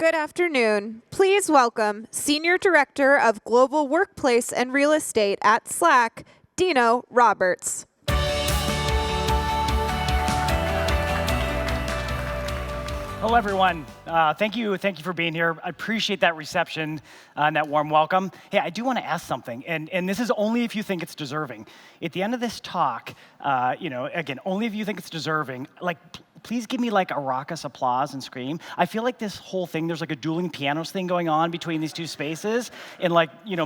Good afternoon. Please welcome Senior Director of Global Workplace and Real Estate at Slack, Deano Roberts. Hello, everyone. Thank you for being here. I appreciate that reception and that warm welcome. Hey, I do want to ask something, and this is only if you think it's deserving. At the end of this talk, again, only if you think it's deserving, please give me like a raucous applause and scream. I feel like this whole thing, there's like a dueling pianos thing going on between these two spaces, and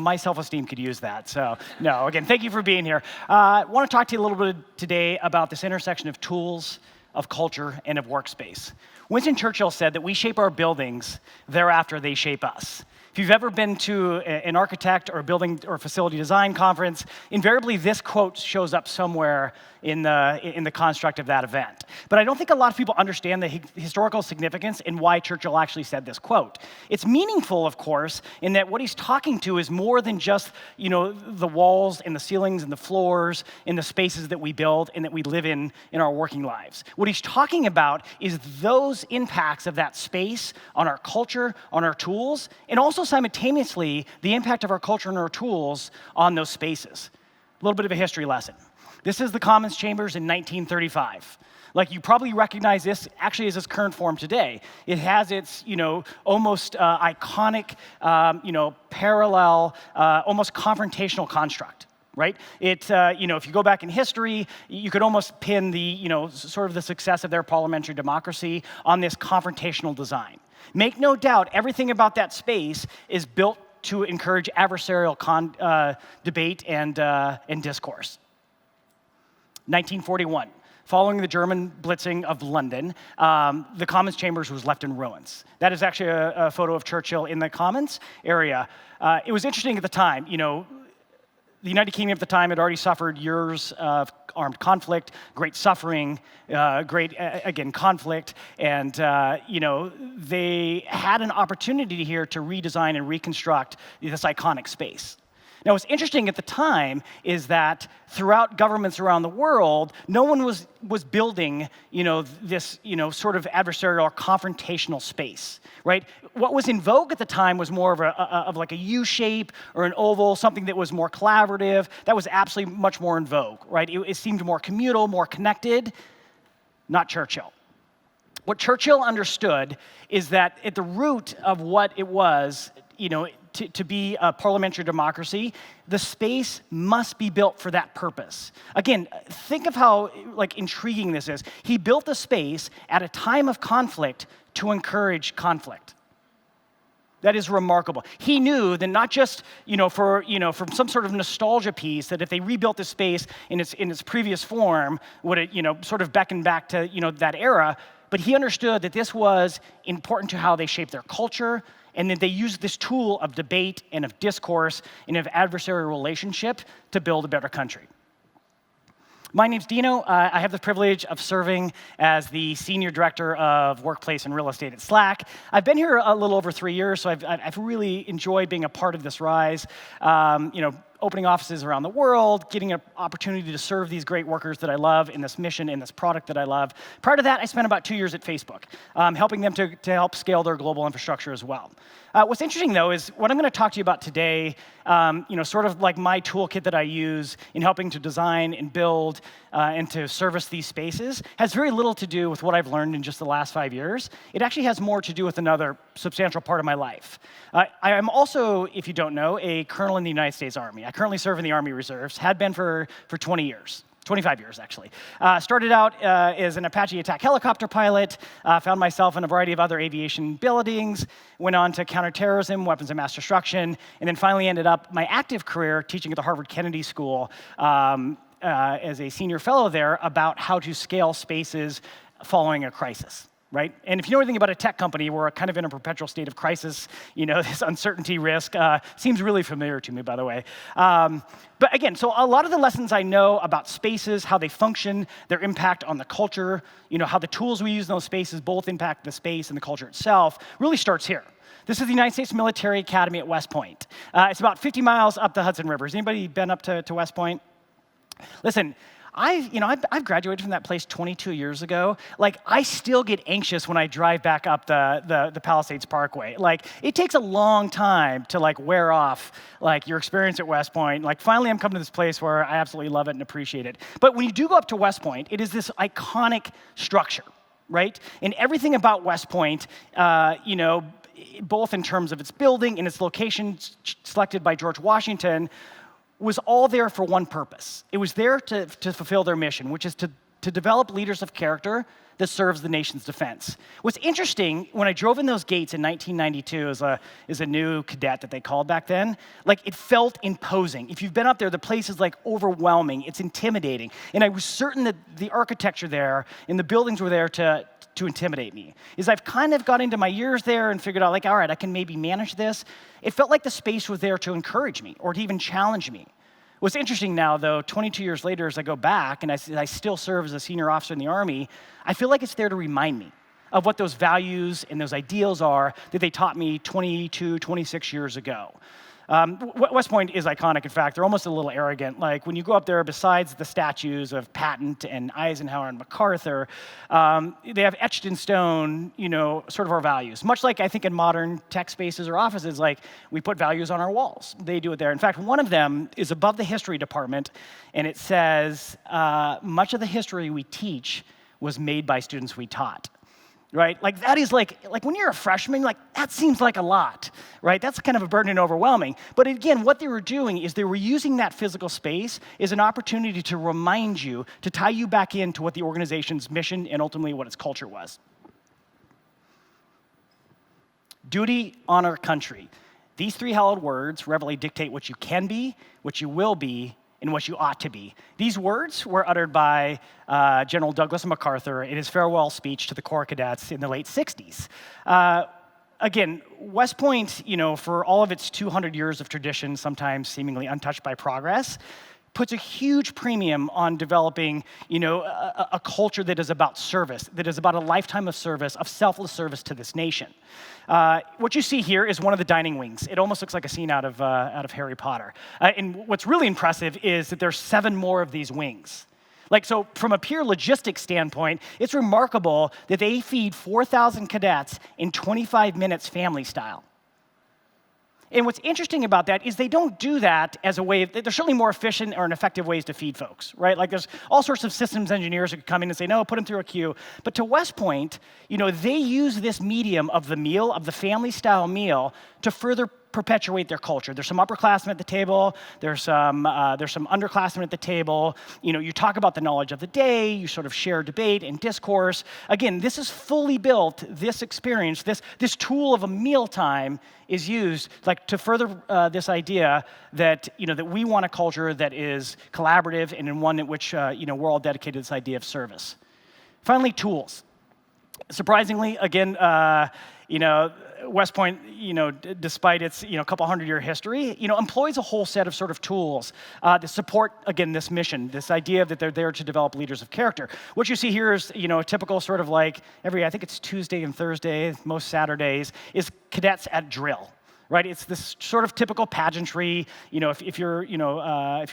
my self-esteem could use that. So, no, again, thank you for being here. I want to talk to you a little bit today about this intersection of tools, of culture, and of workspace. Winston Churchill said that we shape our buildings, thereafter they shape us. If you've ever been to an architect or a building or facility design conference, invariably this quote shows up somewhere in the construct of that event. But I don't think a lot of people understand the historical significance and why Churchill actually said this quote. It's meaningful, of course, in that what he's talking to is more than just the walls and the ceilings and the floors and the spaces that we build and that we live in our working lives. What he's talking about is those impacts of that space on our culture, on our tools, and also simultaneously the impact of our culture and our tools on those spaces. A little bit of a history lesson. This is the Commons Chambers in 1935. You probably recognize this actually as its current form today. It has its, almost iconic, parallel, almost confrontational construct, right? It, if you go back in history, you could almost pin the, sort of the success of their parliamentary democracy on this confrontational design. Make no doubt, everything about that space is built to encourage adversarial debate and discourse. 1941, following the German blitzing of London, the Commons Chambers was left in ruins. That is actually a photo of Churchill in the Commons area. It was interesting at the time, the United Kingdom at the time had already suffered years of armed conflict, great suffering, great, again, conflict, and, they had an opportunity here to redesign and reconstruct this iconic space. Now, what's interesting at the time is that throughout governments around the world, no one was building, this, sort of adversarial or confrontational space, right? What was in vogue at the time was more of like a U shape or an oval, something that was more collaborative. That was absolutely much more in vogue, right? It seemed more communal, more connected. Not Churchill. What Churchill understood is that at the root of what it was, to be a parliamentary democracy, the space must be built for that purpose. Again, think of how intriguing this is. He built the space at a time of conflict to encourage conflict. That is remarkable. He knew that not just, from some sort of nostalgia piece, that if they rebuilt the space in its previous form, would it, sort of beckon back to, that era, but he understood that this was important to how they shaped their culture, and that they used this tool of debate and of discourse and of adversarial relationship to build a better country. My name's Deano. I have the privilege of serving as the Senior Director of Workplace and Real Estate at Slack. I've been here a little over 3 years, so I've really enjoyed being a part of this rise. Opening offices around the world, getting an opportunity to serve these great workers that I love in this mission, in this product that I love. Prior to that, I spent about 2 years at Facebook, helping them to help scale their global infrastructure as well. What's interesting, though, is what I'm going to talk to you about today, sort of like my toolkit that I use in helping to design and build and to service these spaces, has very little to do with what I've learned in just the last 5 years. It actually has more to do with another substantial part of my life. I am also, if you don't know, a colonel in the United States Army. I currently serve in the Army Reserves, had been for 20 years. 25 years, actually. Started out as an Apache attack helicopter pilot, found myself in a variety of other aviation buildings, went on to counterterrorism, weapons of mass destruction, and then finally ended up my active career teaching at the Harvard Kennedy School as a senior fellow there about how to scale spaces following a crisis. Right? And if you know anything about a tech company, we're kind of in a perpetual state of crisis. This uncertainty risk seems really familiar to me, by the way. But again, so a lot of the lessons I know about spaces, how they function, their impact on the culture, how the tools we use in those spaces both impact the space and the culture itself, really starts here. This is the United States Military Academy at West Point. It's about 50 miles up the Hudson River. Has anybody been up to West Point? Listen, I've graduated from that place 22 years ago. Like, I still get anxious when I drive back up the Palisades Parkway. Like, it takes a long time to like wear off like your experience at West Point. Like, finally, I'm coming to this place where I absolutely love it and appreciate it. But when you do go up to West Point, it is this iconic structure, right? And everything about West Point, both in terms of its building and its location selected by George Washington, was all there for one purpose. It was there to fulfill their mission, which is to develop leaders of character that serves the nation's defense. What's interesting, when I drove in those gates in 1992 as a new cadet that they called back then, like, it felt imposing. If you've been up there, the place is like overwhelming. It's intimidating. And I was certain that the architecture there and the buildings were there to intimidate me. As I've kind of got into my years there and figured out, like, all right, I can maybe manage this, it felt like the space was there to encourage me or to even challenge me. What's interesting now, though, 22 years later, as I go back and I still serve as a senior officer in the Army, I feel like it's there to remind me of what those values and those ideals are that they taught me 22, 26 years ago. West Point is iconic. In fact, they're almost a little arrogant. Like, when you go up there, besides the statues of Patton and Eisenhower and MacArthur, they have etched in stone, sort of our values. Much like I think in modern tech spaces or offices, like, we put values on our walls. They do it there. In fact, one of them is above the history department, and it says, much of the history we teach was made by students we taught. Right? Like, that is like when you're a freshman, like, that seems like a lot, right? That's kind of a burden and overwhelming. But again, what they were doing is they were using that physical space as an opportunity to remind you, to tie you back into what the organization's mission and ultimately what its culture was. Duty, honor, country. These three hallowed words reverently dictate what you can be, what you will be, and what you ought to be. These words were uttered by General Douglas MacArthur in his farewell speech to the Corps cadets in the late 60s. Again, West Point, for all of its 200 years of tradition, sometimes seemingly untouched by progress, puts a huge premium on developing, a culture that is about service, that is about a lifetime of service, of selfless service to this nation. What you see here is one of the dining wings. It almost looks like a scene out of Harry Potter. And what's really impressive is that there's 7 more of these wings. Like, so from a pure logistics standpoint, it's remarkable that they feed 4,000 cadets in 25 minutes family style. And what's interesting about that is they don't do that as a way of, there's certainly more efficient or effective ways to feed folks, right? Like, there's all sorts of systems engineers who could come in and say, no, put them through a queue. But to West Point, they use this medium of the meal, of the family-style meal, to further perpetuate their culture. There's some upperclassmen at the table. There's some underclassmen at the table. You talk about the knowledge of the day. You sort of share debate and discourse. Again, this is fully built. This experience, this tool of a mealtime is used like to further this idea that that we want a culture that is collaborative and in one in which we're all dedicated to this idea of service. Finally, tools. Surprisingly, again, West Point, despite its couple hundred-year history, employs a whole set of sort of tools to support, again, this mission, this idea that they're there to develop leaders of character. What you see here is, a typical sort of like I think it's Tuesday and Thursday, most Saturdays, is cadets at drill. Right, it's this sort of typical pageantry. If you're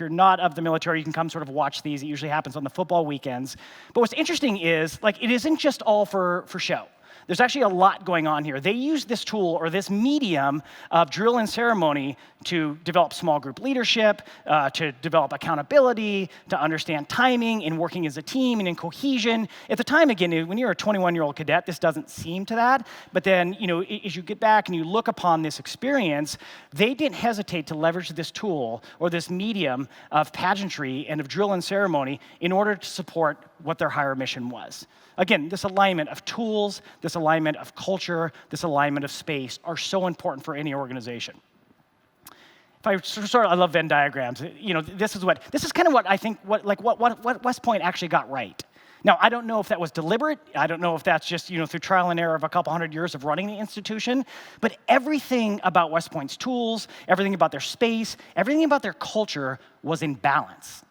not of the military, you can come sort of watch these. It usually happens on the football weekends. But what's interesting is, like, it isn't just all for show. There's actually a lot going on here. They use this tool or this medium of drill and ceremony to develop small group leadership, to develop accountability, to understand timing and working as a team and in cohesion. At the time, again, when you're a 21-year-old cadet, this doesn't seem to that. But then, as you get back and you look upon this experience, they didn't hesitate to leverage this tool or this medium of pageantry and of drill and ceremony in order to support what their higher mission was. Again, this alignment of tools, this alignment of culture, this alignment of space are so important for any organization. I love Venn diagrams. This is kind of what I think what West Point actually got right. Now, I don't know if that was deliberate. I don't know if that's just through trial and error of a couple hundred years of running the institution. But everything about West Point's tools, everything about their space, everything about their culture was in balance.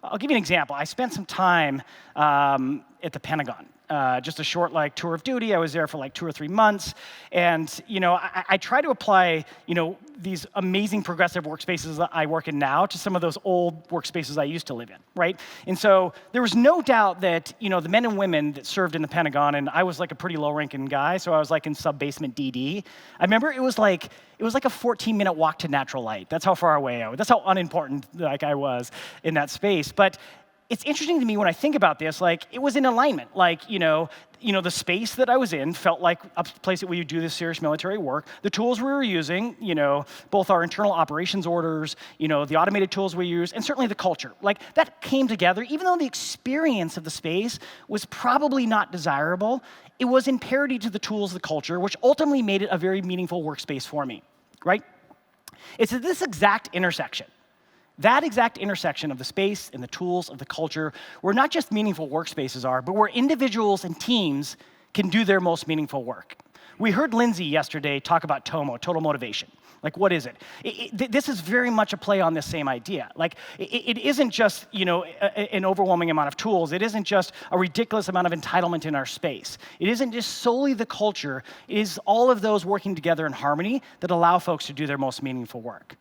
I'll give you an example. I spent some time at the Pentagon. just a short tour of duty. I was there for 2 or 3 months, and I try to apply these amazing progressive workspaces that I work in now to some of those old workspaces I used to live in, right? And so there was no doubt that the men and women that served in the Pentagon, and I was a pretty low-ranking guy, so I was in sub-basement DD. I remember it was like a 14-minute walk to natural light. That's how far away I was. That's how unimportant I was in that space. But it's interesting to me when I think about this, it was in alignment. The space that I was in felt like a place that we would do this serious military work. The tools we were using, both our internal operations orders, the automated tools we use, and certainly the culture. That came together, even though the experience of the space was probably not desirable, it was in parity to the tools, the culture, which ultimately made it a very meaningful workspace for me, right? It's at this exact intersection, that exact intersection of the space and the tools of the culture, where not just meaningful workspaces are, but where individuals and teams can do their most meaningful work. We heard Lindsay yesterday talk about TOMO, total motivation. What is it? This is very much a play on this same idea. It isn't just an overwhelming amount of tools. It isn't just a ridiculous amount of entitlement in our space. It isn't just solely the culture. It is all of those working together in harmony that allow folks to do their most meaningful work.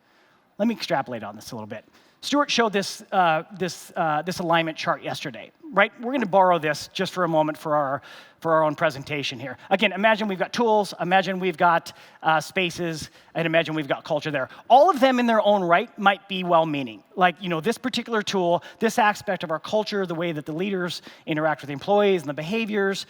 Let me extrapolate on this a little bit. Stuart showed this alignment chart yesterday, right? We're going to borrow this just for a moment for our own presentation here. Again, imagine we've got tools, imagine we've got spaces, and imagine we've got culture there. All of them in their own right might be well-meaning. This particular tool, this aspect of our culture, the way that the leaders interact with the employees and the behaviors,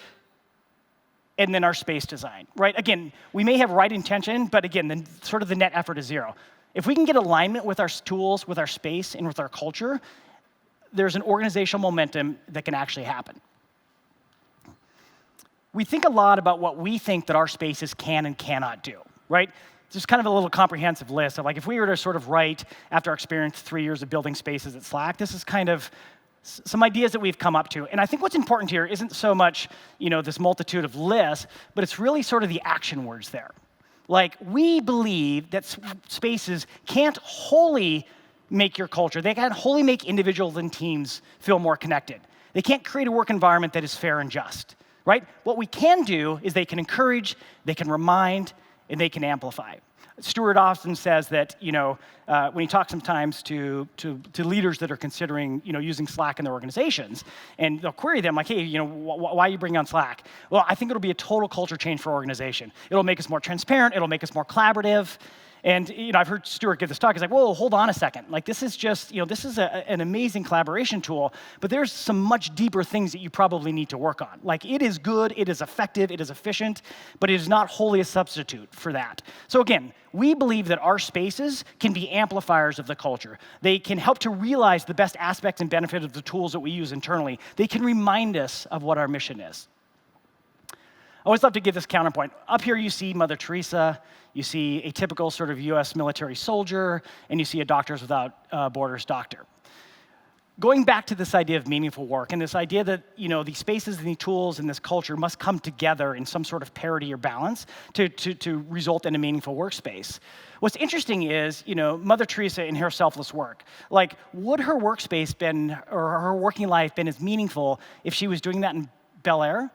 and then our space design, right? Again, we may have right intention, but again, the net effort is zero. If we can get alignment with our tools, with our space, and with our culture, there's an organizational momentum that can actually happen. We think a lot about what we think that our spaces can and cannot do, right? Just kind of a little comprehensive list of if we were to write, after our experience 3 years of building spaces at Slack, this is kind of some ideas that we've come up to. And I think what's important here isn't so much this multitude of lists, but it's really the action words there. We believe that spaces can't wholly make your culture. They can't wholly make individuals and teams feel more connected. They can't create a work environment that is fair and just, right? What we can do is they can encourage, they can remind, and they can amplify. Stuart often says that, when he talks sometimes to leaders that are considering, using Slack in their organizations, and they'll query them hey, why are you bringing on Slack? Well, I think it'll be a total culture change for our organization. It'll make us more transparent. It'll make us more collaborative. And I've heard Stuart give this talk. He's whoa, hold on a second. This is just, this is an amazing collaboration tool, but there's some much deeper things that you probably need to work on. It is good, it is effective, it is efficient, but it is not wholly a substitute for that. So again, we believe that our spaces can be amplifiers of the culture. They can help to realize the best aspects and benefits of the tools that we use internally. They can remind us of what our mission is. I always love to give this counterpoint. Up here you see Mother Teresa, you see a typical US military soldier, and you see a Doctors Without Borders doctor. Going back to this idea of meaningful work and this idea that these spaces and these tools and this culture must come together in some sort of parity or balance to result in a meaningful workspace. What's interesting is, Mother Teresa in her selfless work, would her workspace been, or her working life been as meaningful if she was doing that in Bel Air?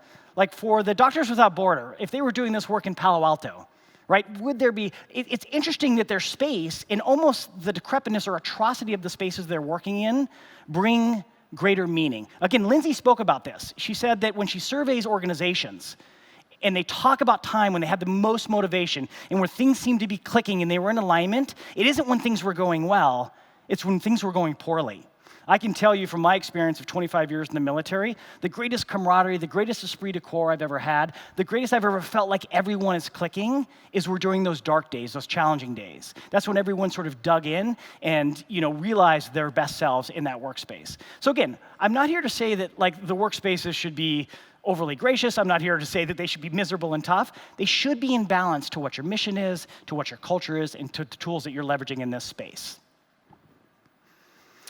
For the Doctors Without Borders, if they were doing this work in Palo Alto, right, would there be, it's interesting that their space and almost the decrepitness or atrocity of the spaces they're working in bring greater meaning. Again, Lindsay spoke about this. She said that when she surveys organizations and they talk about time when they had the most motivation and where things seemed to be clicking and they were in alignment, it isn't when things were going well, it's when things were going poorly. I can tell you from my experience of 25 years in the military, the greatest camaraderie, the greatest esprit de corps I've ever had, the greatest I've ever felt like everyone is clicking is we're during those dark days, those challenging days. That's when everyone dug in and realized their best selves in that workspace. So again, I'm not here to say that the workspaces should be overly gracious. I'm not here to say that they should be miserable and tough. They should be in balance to what your mission is, to what your culture is, and to the tools that you're leveraging in this space.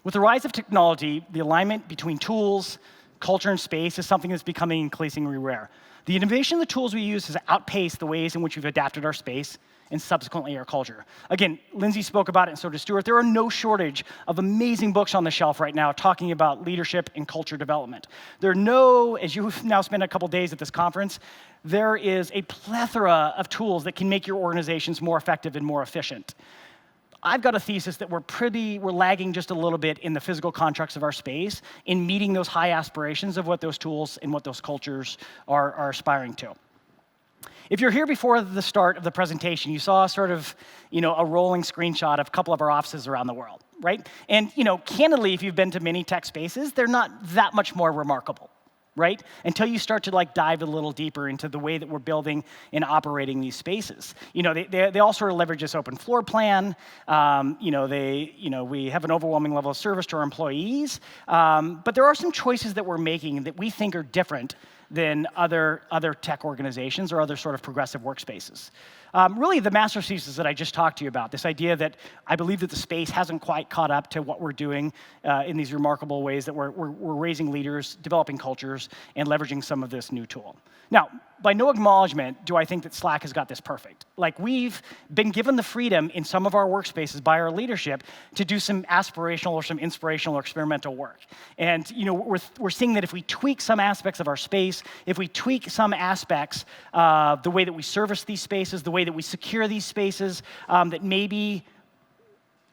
With the rise of technology, the alignment between tools, culture in space is something that's becoming increasingly rare. The innovation of the tools we use has outpaced the ways in which we've adapted our space and subsequently our culture. Again, Lindsay spoke about it, and so did Stuart. There are no shortage of amazing books on the shelf right now talking about leadership and culture development. There are no, as you've now spent a couple days at this conference, there is a plethora of tools that can make your organizations more effective and more efficient. I've got a thesis that we're lagging just a little bit in the physical constructs of our space in meeting those high aspirations of what those tools and what those cultures are aspiring to. If you're here before the start of the presentation, you saw sort of, a rolling screenshot of a couple of our offices around the world, right? And, candidly, if you've been to many tech spaces, they're not that much more remarkable, right? Until you start to dive a little deeper into the way that we're building and operating these spaces. They all sort of leverage this open floor plan. We have an overwhelming level of service to our employees. But there are some choices that we're making that we think are different than other tech organizations or other sort of progressive workspaces. Really, the master thesis that I just talked to you about, this idea that I believe that the space hasn't quite caught up to what we're doing in these remarkable ways that we're raising leaders, developing cultures, and leveraging some of this new tool. Now, by no acknowledgement do I think that Slack has got this perfect. We've been given the freedom in some of our workspaces by our leadership to do some aspirational or some inspirational or experimental work. And we're seeing that if we tweak some aspects of our space, if we tweak some aspects of the way that we service these spaces, the way that we secure these spaces, that maybe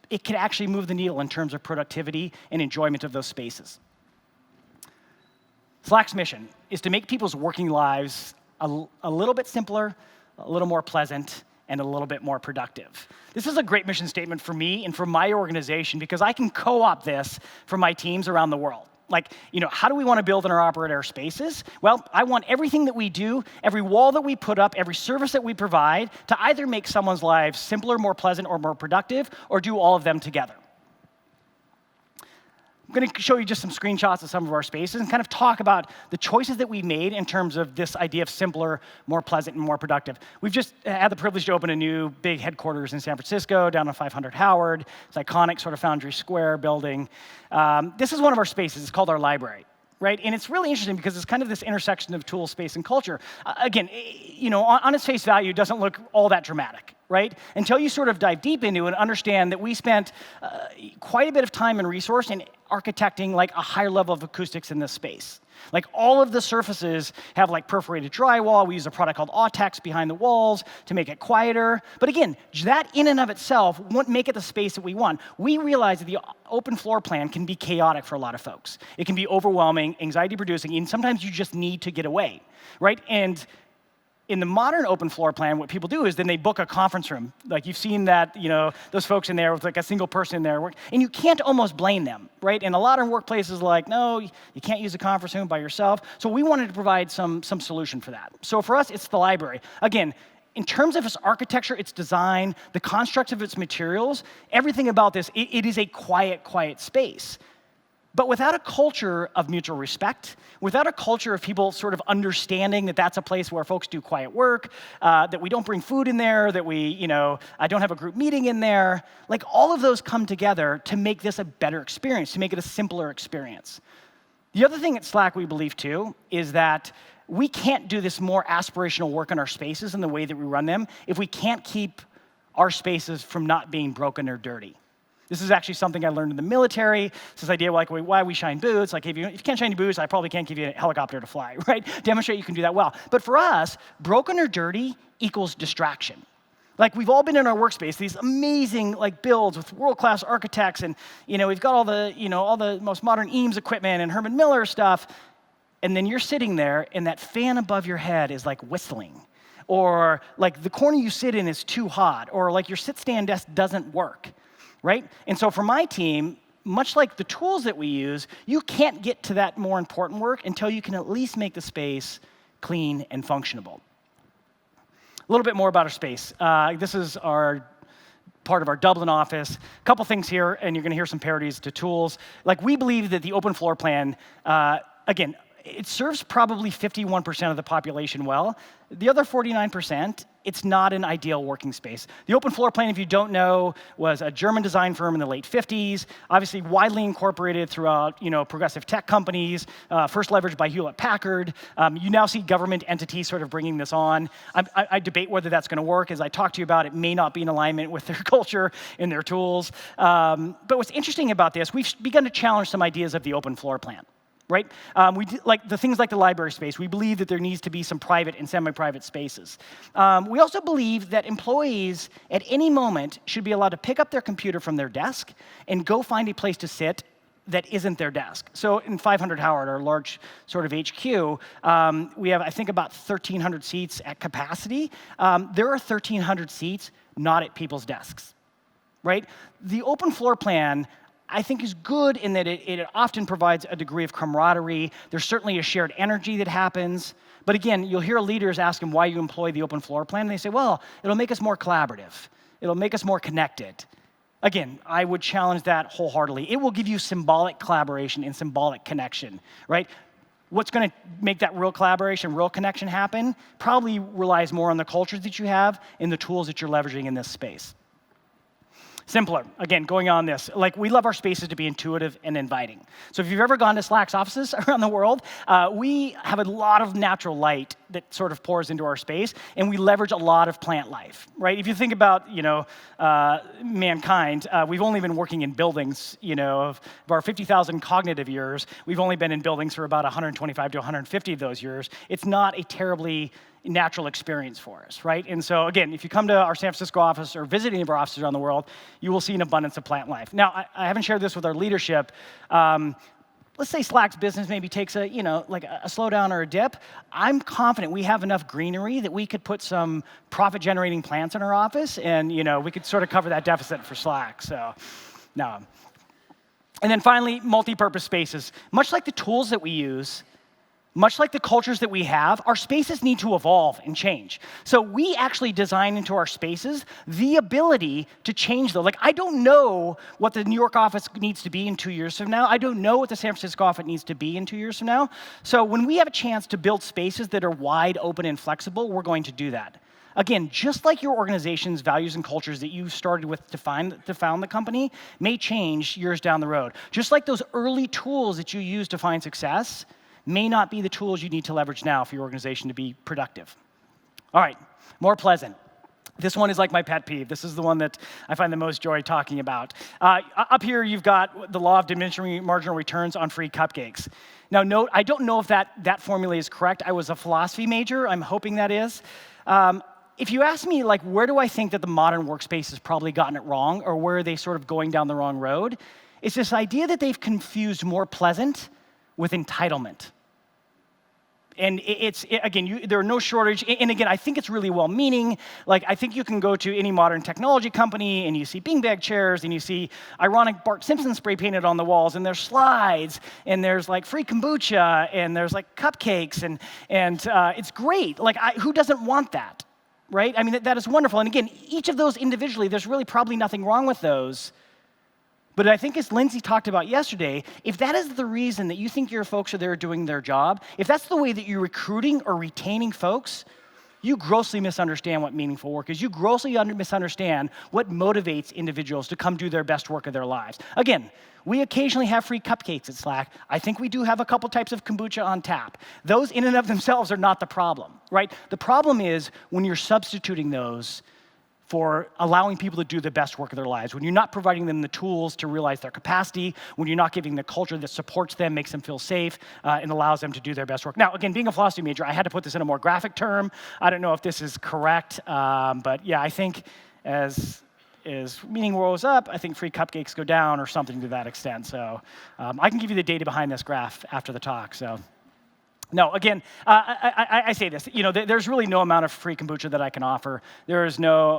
it can actually move the needle in terms of productivity and enjoyment of those spaces. Slack's mission is to make people's working lives a little bit simpler, a little more pleasant, and a little bit more productive. This is a great mission statement for me and for my organization because I can co-opt this for my teams around the world. How do we want to build and operate our spaces? Well, I want everything that we do, every wall that we put up, every service that we provide to either make someone's lives simpler, more pleasant, or more productive, or do all of them together. I'm going to show you just some screenshots of some of our spaces and kind of talk about the choices that we made in terms of this idea of simpler, more pleasant, and more productive. We've just had the privilege to open a new big headquarters in San Francisco, down on 500 Howard. It's iconic sort of Foundry Square building. This is one of our spaces. It's called our library, right? And it's really interesting because it's kind of this intersection of tool, space, and culture. Again, on its face value, it doesn't look all that dramatic, right? Until you sort of dive deep into it and understand that we spent quite a bit of time and resource in architecting a higher level of acoustics in this space. All of the surfaces have perforated drywall. We use a product called Autex behind the walls to make it quieter. But again, that in and of itself won't make it the space that we want. We realize that the open floor plan can be chaotic for a lot of folks. It can be overwhelming, anxiety-producing, and sometimes you just need to get away, right? And in the modern open floor plan, what people do is then they book a conference room. You've seen that, those folks in there with a single person in there. And you can't almost blame them, right? And a lot of workplaces no, you can't use a conference room by yourself. So we wanted to provide some solution for that. So for us, it's the library. Again, in terms of its architecture, its design, the construct of its materials, everything about this, it is a quiet space. But without a culture of mutual respect, without a culture of people sort of understanding that that's a place where folks do quiet work, that we don't bring food in there, that I don't have a group meeting in there, all of those come together to make this a better experience, to make it a simpler experience. The other thing at Slack we believe, too, is that we can't do this more aspirational work in our spaces and the way that we run them if we can't keep our spaces from not being broken or dirty. This is actually something I learned in the military. It's this idea why we shine boots. If you can't shine your boots, I probably can't give you a helicopter to fly, right? Demonstrate you can do that well. But for us, broken or dirty equals distraction. We've all been in our workspace, these amazing builds with world-class architects, and we've got all the most modern Eames equipment and Herman Miller stuff, and then you're sitting there, and that fan above your head is whistling, or the corner you sit in is too hot, or your sit-stand desk doesn't work. Right? And so for my team, much like the tools that we use, you can't get to that more important work until you can at least make the space clean and functionable. A little bit more about our space. This is our part of our Dublin office. A couple things here, and you're going to hear some parodies to tools. We believe that the open floor plan, again, it serves probably 51% of the population well. The other 49%, it's not an ideal working space. The open floor plan, if you don't know, was a German design firm in the late 50s, obviously widely incorporated throughout progressive tech companies, first leveraged by Hewlett-Packard. You now see government entities sort of bringing this on. I debate whether that's going to work. As I talked to you about, it may not be in alignment with their culture and their tools. But what's interesting about this, we've begun to challenge some ideas of the open floor plan. Right? Like the things like the library space, we believe that there needs to be some private and semi-private spaces. We also believe that employees at any moment should be allowed to pick up their computer from their desk and go find a place to sit that isn't their desk. So in 500 Howard, our large sort of HQ, we have, I think, about 1,300 seats at capacity. There are 1,300 seats not at people's desks. Right? The open floor plan, I think, is good in that it often provides a degree of camaraderie. There's certainly a shared energy that happens. But again, you'll hear leaders ask them why you employ the open floor plan, and they say, well, it'll make us more collaborative. It'll make us more connected. Again, I would challenge that wholeheartedly. It will give you symbolic collaboration and symbolic connection, right? What's going to make that real collaboration, real connection happen probably relies more on the cultures that you have and the tools that you're leveraging in this space. Simpler, again, going on this. Like, we love our spaces to be intuitive and inviting. So if you've ever gone to Slack's offices around the world, we have a lot of natural light that sort of pours into our space, and we leverage a lot of plant life, right? If you think about, mankind, we've only been working in buildings, of our 50,000 cognitive years, we've only been in buildings for about 125 to 150 of those years. It's not a terribly natural experience for us, right? And so, again, if you come to our San Francisco office or visit any of our offices around the world, you will see an abundance of plant life. Now, I haven't shared this with our leadership. Let's say Slack's business maybe takes a slowdown or a dip. I'm confident we have enough greenery that we could put some profit-generating plants in our office, and we could sort of cover that deficit for Slack. So, no. And then finally, multi-purpose spaces. Much like the tools that we use, much like the cultures that we have, our spaces need to evolve and change. So we actually design into our spaces the ability to change those. Like, I don't know what the New York office needs to be in 2 years from now. I don't know what the San Francisco office needs to be in 2 years from now. So when we have a chance to build spaces that are wide open and flexible, we're going to do that. Again, just like your organization's values and cultures that you started with to found the company may change years down the road. Just like those early tools that you use to find success may not be the tools you need to leverage now for your organization to be productive. All right, more pleasant. This one is like my pet peeve. This is the one that I find the most joy talking about. Up here, you've got the law of diminishing marginal returns on free cupcakes. Now, note, I don't know if that formula is correct. I was a philosophy major. I'm hoping that is. If you ask me, like, where do I think that the modern workspace has probably gotten it wrong, or where are they sort of going down the wrong road, it's this idea that they've confused more pleasant with entitlement. And there are no shortage. And again, I think it's really well-meaning. Like, I think you can go to any modern technology company and you see beanbag chairs and you see ironic Bart Simpson spray painted on the walls, and there's slides and there's like free kombucha and there's like cupcakes and it's great. Like, who doesn't want that, right? I mean, that is wonderful. And again, each of those individually, there's really probably nothing wrong with those. But I think, as Lindsay talked about yesterday, if that is the reason that you think your folks are there doing their job, if that's the way that you're recruiting or retaining folks, you grossly misunderstand what meaningful work is. You grossly misunderstand what motivates individuals to come do their best work of their lives. Again, we occasionally have free cupcakes at Slack. I think we do have a couple types of kombucha on tap. Those in and of themselves are not the problem, right? The problem is when you're substituting those for allowing people to do the best work of their lives, when you're not providing them the tools to realize their capacity, when you're not giving the culture that supports them, makes them feel safe, and allows them to do their best work. Now, again, being a philosophy major, I had to put this in a more graphic term. I don't know if this is correct, but yeah, I think as meaning goes up, I think free cupcakes go down or something to that extent. So I can give you the data behind this graph after the talk. So. No, again, I say this. There's really no amount of free kombucha that I can offer. There is no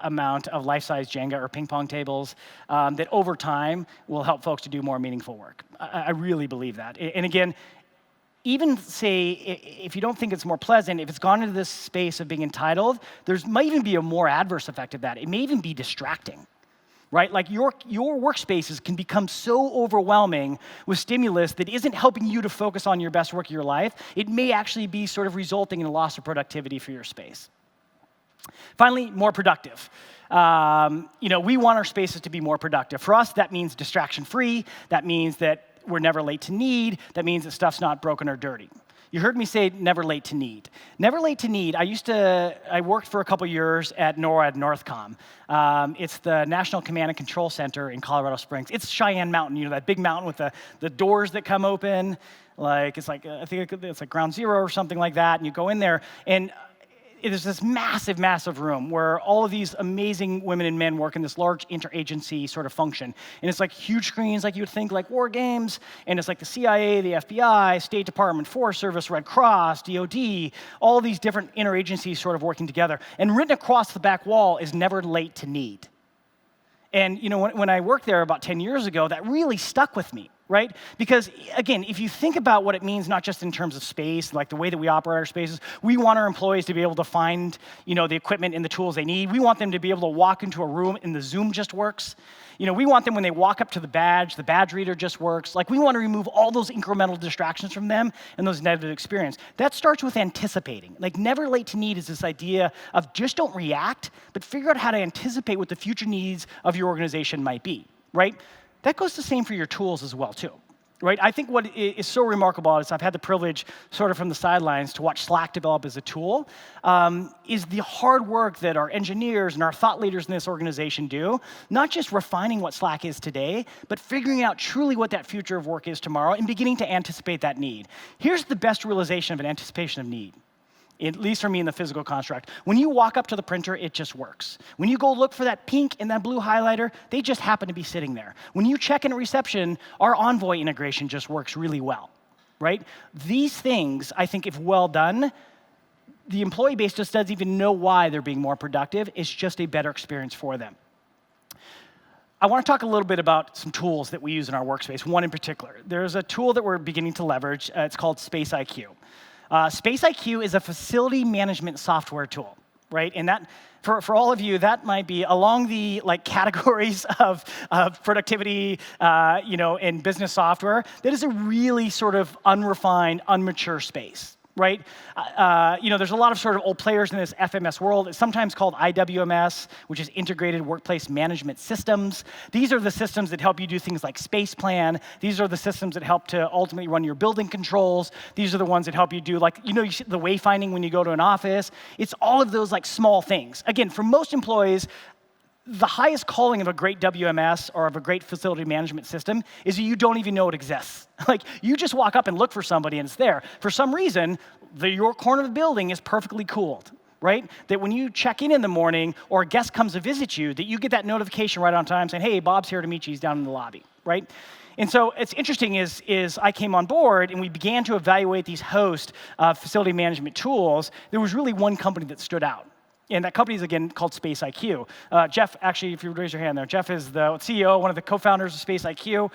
amount of life-size Jenga or ping pong tables that over time will help folks to do more meaningful work. I really believe that. And again, even say, if you don't think it's more pleasant, if it's gone into this space of being entitled, there might even be a more adverse effect of that. It may even be distracting. right? Like your workspaces can become so overwhelming with stimulus that isn't helping you to focus on your best work of your life. It may actually be sort of resulting in a loss of productivity for your space. Finally, more productive. We want our spaces to be more productive. For us, that means distraction-free. That means that we're never late to need. That means that stuff's not broken or dirty. You heard me say never late to need. Never late to need. I worked for a couple years at NORAD Northcom. It's the National Command and Control Center in Colorado Springs. It's Cheyenne Mountain, that big mountain with the doors that come open. I think it's like Ground Zero or something like that. And you go in there, and it is this massive, massive room where all of these amazing women and men work in this large interagency sort of function. And it's like huge screens, like you would think, like war games. And it's like the CIA, the FBI, State Department, Forest Service, Red Cross, DOD, all these different interagencies sort of working together. And written across the back wall is never late to need. And when I worked there about 10 years ago, that really stuck with me, right? Because, again, if you think about what it means, not just in terms of space, like the way that we operate our spaces, we want our employees to be able to find, the equipment and the tools they need. We want them to be able to walk into a room and the Zoom just works. We want them when they walk up to the badge reader just works. Like, we want to remove all those incremental distractions from them and those negative experiences. That starts with anticipating. Like, never late to need is this idea of just don't react, but figure out how to anticipate what the future needs of your organization might be, right? That goes the same for your tools as well, too. Right? I think what is so remarkable is I've had the privilege, sort of from the sidelines, to watch Slack develop as a tool, is the hard work that our engineers and our thought leaders in this organization do, not just refining what Slack is today, but figuring out truly what that future of work is tomorrow and beginning to anticipate that need. Here's the best realization of an anticipation of need. At least for me in the physical construct. When you walk up to the printer, it just works. When you go look for that pink and that blue highlighter, they just happen to be sitting there. When you check in at reception, our Envoy integration just works really well, right? These things, I think, if well done, the employee base just doesn't even know why they're being more productive. It's just a better experience for them. I want to talk a little bit about some tools that we use in our workspace, one in particular. There's a tool that we're beginning to leverage. It's called Space IQ. Space IQ is a facility management software tool, right? And that, for all of you, that might be along the categories of productivity, and business software. That is a really sort of unrefined, immature space, right? There's a lot of sort of old players in this FMS world. It's sometimes called IWMS, which is Integrated Workplace Management Systems. These are the systems that help you do things like space plan. These are the systems that help to ultimately run your building controls. These are the ones that help you do, the wayfinding when you go to an office. It's all of those small things. Again, for most employees, the highest calling of a great WMS or of a great facility management system is that you don't even know it exists. You just walk up and look for somebody and it's there. For some reason, your corner of the building is perfectly cooled, right? That when you check in the morning or a guest comes to visit you, that you get that notification right on time saying, hey, Bob's here to meet you, he's down in the lobby, right? And so it's interesting is I came on board and we began to evaluate these host facility management tools. There was really one company that stood out. And that company is, again, called Space IQ. Jeff, actually, if you would raise your hand there, Jeff is the CEO, one of the co-founders of Space IQ.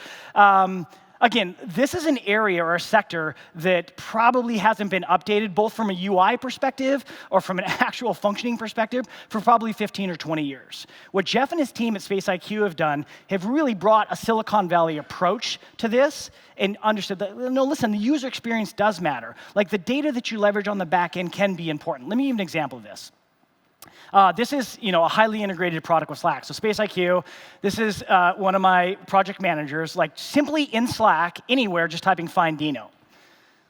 Again, this is an area or a sector that probably hasn't been updated, both from a UI perspective or from an actual functioning perspective, for probably 15 or 20 years. What Jeff and his team at Space IQ have done have really brought a Silicon Valley approach to this and understood that, no, listen, the user experience does matter. The data that you leverage on the back end can be important. Let me give an example of this. This is, a highly integrated product with Slack. So Space IQ, this is one of my project managers, simply in Slack, anywhere, just typing find Deano.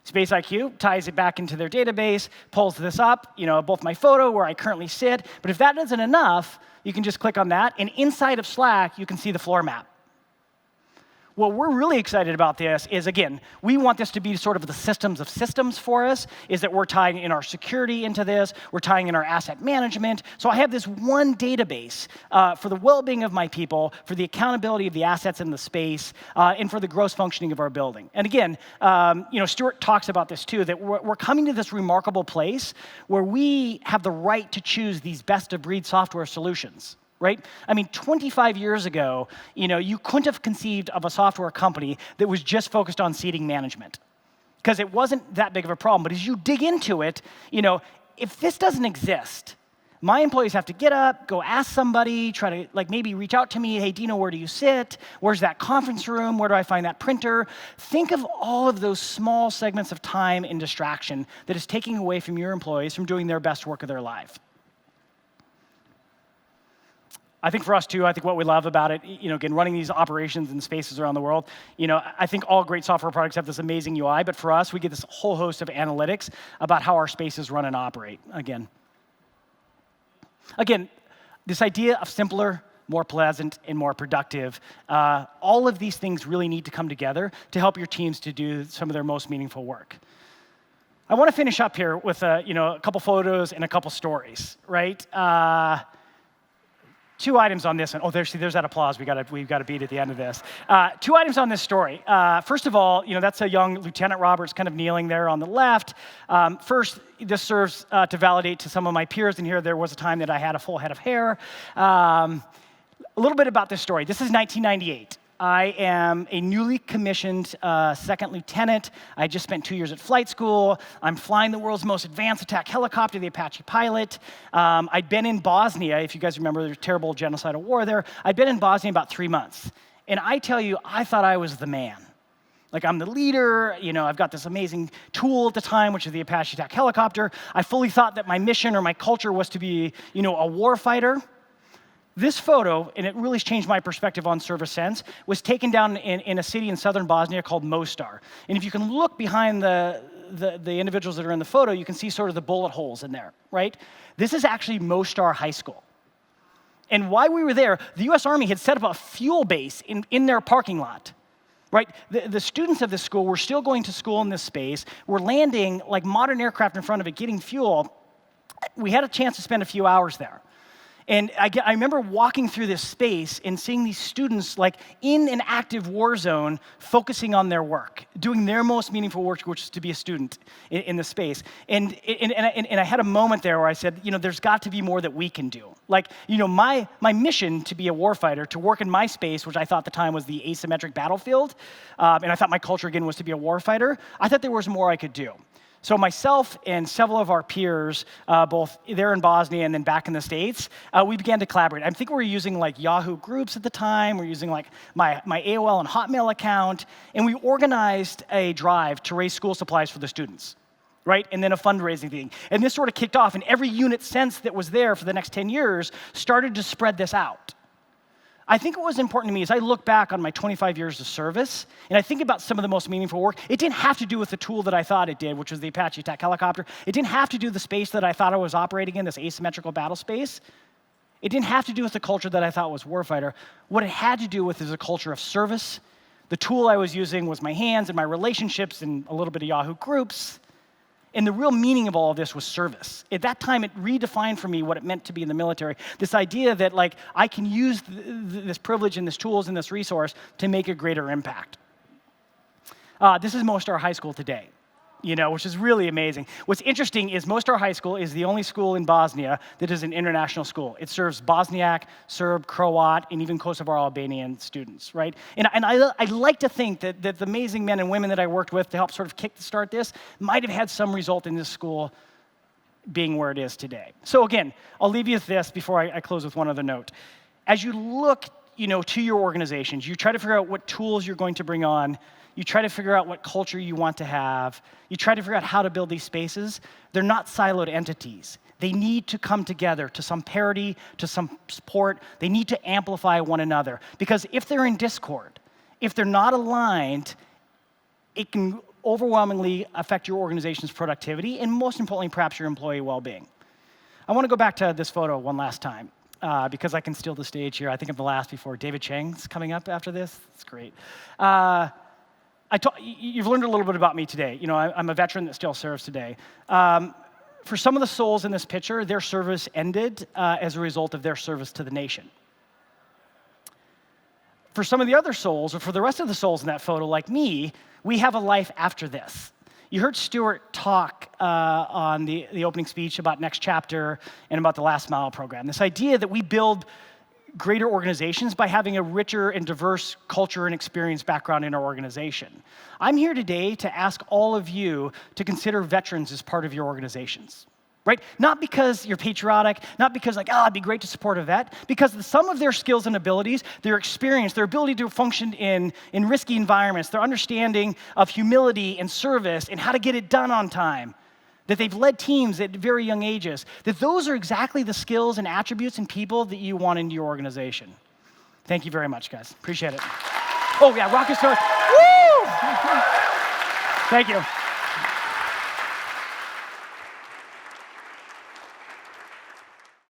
Space IQ ties it back into their database, pulls this up, both my photo, where I currently sit. But if that isn't enough, you can just click on that, and inside of Slack, you can see the floor map. What we're really excited about this is, again, we want this to be sort of the systems of systems for us, is that we're tying in our security into this, we're tying in our asset management. So I have this one database for the well-being of my people, for the accountability of the assets in the space, and for the gross functioning of our building. And again, Stuart talks about this too, that we're coming to this remarkable place where we have the right to choose these best-of-breed software solutions. Right? 25 years ago, you couldn't have conceived of a software company that was just focused on seating management, because it wasn't that big of a problem. But as you dig into it, if this doesn't exist, My employees have to get up, go ask somebody, try to maybe reach out to me, hey, Deano, where do you sit? Where's that conference room? Where do I find that printer? Think of all of those small segments of time and distraction that is taking away from your employees from doing their best work of their life. I think for us, too, I think what we love about it, again, running these operations and spaces around the world, I think all great software products have this amazing UI, but for us, we get this whole host of analytics about how our spaces run and operate, Again, this idea of simpler, more pleasant, and more productive, all of these things really need to come together to help your teams to do some of their most meaningful work. I want to finish up here with a couple photos and a couple stories, right? 2 items on this one. Oh, there's that applause. We've got to beat at the end of this. 2 items on this story. First of all, that's a young Lieutenant Roberts kind of kneeling there on the left. First, this serves to validate to some of my peers in here, there was a time that I had a full head of hair. A little bit about this story. This is 1998. I am a newly commissioned second lieutenant. I just spent 2 years at flight school. I'm flying the world's most advanced attack helicopter, the Apache Pilot. I'd been in Bosnia, if you guys remember the terrible genocidal war there. I'd been in Bosnia about 3 months. And I tell you, I thought I was the man. I'm the leader, I've got this amazing tool at the time, which is the Apache attack helicopter. I fully thought that my mission or my culture was to be, a warfighter. This photo, and it really changed my perspective on service sense, was taken down in a city in southern Bosnia called Mostar. And if you can look behind the individuals that are in the photo, you can see sort of the bullet holes in there, right? This is actually Mostar High School. And while we were there, the US Army had set up a fuel base in their parking lot, right? The students of this school were still going to school in this space, were landing modern aircraft in front of it, getting fuel. We had a chance to spend a few hours there. And I remember walking through this space and seeing these students in an active war zone, focusing on their work, doing their most meaningful work, which is to be a student in the space. And I had a moment there where I said, there's got to be more that we can do. My mission to be a warfighter, to work in my space, which I thought at the time was the asymmetric battlefield, and I thought my culture, again, was to be a warfighter, I thought there was more I could do. So myself and several of our peers, both there in Bosnia and then back in the States, we began to collaborate. I think we were using Yahoo groups at the time. We were using my AOL and Hotmail account. And we organized a drive to raise school supplies for the students, right? And then a fundraising thing. And this sort of kicked off. And every unit sense that was there for the next 10 years started to spread this out. I think what was important to me is I look back on my 25 years of service, and I think about some of the most meaningful work. It didn't have to do with the tool that I thought it did, which was the Apache attack helicopter. It didn't have to do the space that I thought I was operating in, this asymmetrical battle space. It didn't have to do with the culture that I thought was warfighter. What it had to do with is a culture of service. The tool I was using was my hands and my relationships and a little bit of Yahoo groups. And the real meaning of all of this was service. At that time, it redefined for me what it meant to be in the military. This idea that I can use this privilege and this tools and this resource to make a greater impact. This is Mostar High School today, which is really amazing. What's interesting is Mostar High School is the only school in Bosnia that is an international school. It serves Bosniak, Serb, Croat, and even Kosovar Albanian students, right? And I like to think that the amazing men and women that I worked with to help sort of kickstart this might have had some result in this school being where it is today. So again, I'll leave you with this before I close with one other note. As you look, to your organizations, you try to figure out what tools you're going to bring on. You try to figure out what culture you want to have. You try to figure out how to build these spaces. They're not siloed entities. They need to come together to some parity, to some support. They need to amplify one another. Because if they're in discord, if they're not aligned, it can overwhelmingly affect your organization's productivity and, most importantly, perhaps your employee well-being. I want to go back to this photo one last time because I can steal the stage here. I think I'm the last before David Chang's coming up after this. It's great. You've learned a little bit about me today. I'm a veteran that still serves today. For some of the souls in this picture, their service ended as a result of their service to the nation. For some of the other souls, or for the rest of the souls in that photo, like me, we have a life after this. You heard Stuart talk on the opening speech about Next Chapter and about the Last Mile program. This idea that we build greater organizations by having a richer and diverse culture and experience background in our organization. I'm here today to ask all of you to consider veterans as part of your organizations. right? Not because you're patriotic, not because like, it'd be great to support a vet, because the sum of their skills and abilities, their experience, their ability to function in risky environments, their understanding of humility and service and how to get it done on time, that they've led teams at very young ages, that those are exactly the skills and attributes and people that you want in your organization. Thank you very much, guys. Appreciate it. Oh, yeah, rocket star. Woo! Thank you.